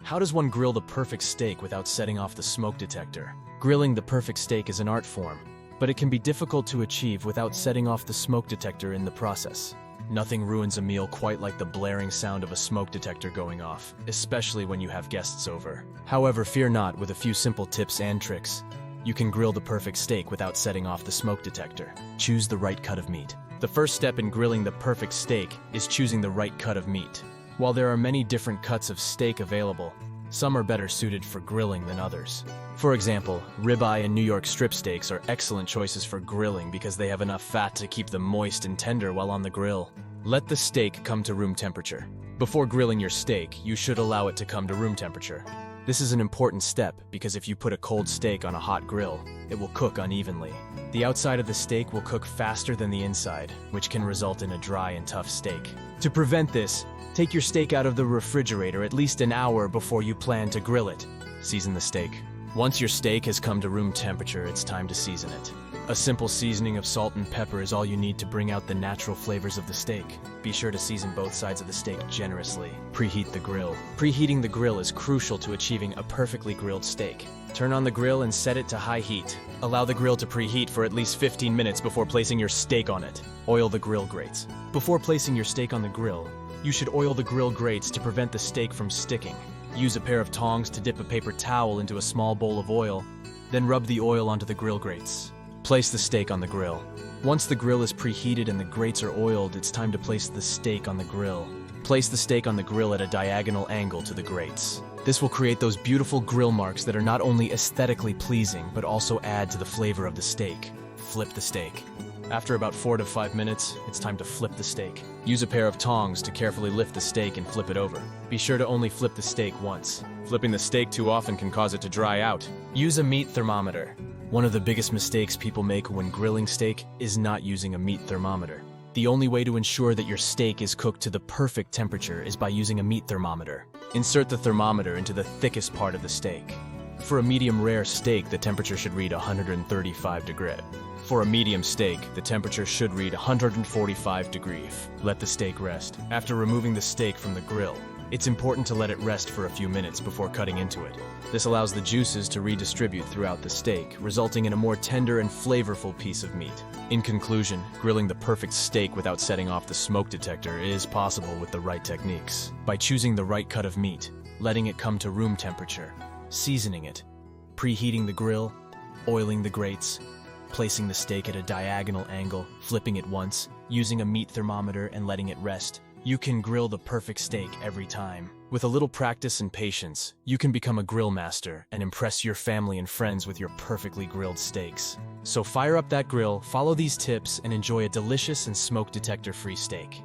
How does one grill the perfect steak without setting off the smoke detector? Grilling the perfect steak is an art form, but it can be difficult to achieve without setting off the smoke detector in the process. Nothing ruins a meal quite like the blaring sound of a smoke detector going off, especially when you have guests over. However, fear not, with a few simple tips and tricks, you can grill the perfect steak without setting off the smoke detector. Choose the right cut of meat. The first step in grilling the perfect steak is choosing the right cut of meat. While there are many different cuts of steak available, some are better suited for grilling than others. For example, ribeye and New York strip steaks are excellent choices for grilling because they have enough fat to keep them moist and tender while on the grill. Let the steak come to room temperature. Before grilling your steak, you should allow it to come to room temperature. This is an important step because if you put a cold steak on a hot grill, it will cook unevenly. The outside of the steak will cook faster than the inside, which can result in a dry and tough steak. To prevent this, take your steak out of the refrigerator at least an hour before you plan to grill it. Season the steak. Once your steak has come to room temperature, it's time to season it. A simple seasoning of salt and pepper is all you need to bring out the natural flavors of the steak. Be sure to season both sides of the steak generously. Preheat the grill. Preheating the grill is crucial to achieving a perfectly grilled steak. Turn on the grill and set it to high heat. Allow the grill to preheat for at least 15 minutes before placing your steak on it. Oil the grill grates. Before placing your steak on the grill, you should oil the grill grates to prevent the steak from sticking. Use a pair of tongs to dip a paper towel into a small bowl of oil, then rub the oil onto the grill grates. Place the steak on the grill. Once the grill is preheated and the grates are oiled, it's time to place the steak on the grill. Place the steak on the grill at a diagonal angle to the grates. This will create those beautiful grill marks that are not only aesthetically pleasing, but also add to the flavor of the steak. Flip the steak. After about 4 to 5 minutes, it's time to flip the steak. Use a pair of tongs to carefully lift the steak and flip it over. Be sure to only flip the steak once. Flipping the steak too often can cause it to dry out. Use a meat thermometer. One of the biggest mistakes people make when grilling steak is not using a meat thermometer. The only way to ensure that your steak is cooked to the perfect temperature is by using a meat thermometer. Insert the thermometer into the thickest part of the steak. For a medium rare steak, the temperature should read 135 degrees. For a medium steak, the temperature should read 145 degrees. Let the steak rest. After removing the steak from the grill, it's important to let it rest for a few minutes before cutting into it. This allows the juices to redistribute throughout the steak, resulting in a more tender and flavorful piece of meat. In conclusion, grilling the perfect steak without setting off the smoke detector is possible with the right techniques. By choosing the right cut of meat, letting it come to room temperature, seasoning it, preheating the grill, oiling the grates, placing the steak at a diagonal angle, flipping it once, using a meat thermometer and letting it rest, you can grill the perfect steak every time. With a little practice and patience, you can become a grill master and impress your family and friends with your perfectly grilled steaks. So fire up that grill, follow these tips, and enjoy a delicious and smoke detector-free steak.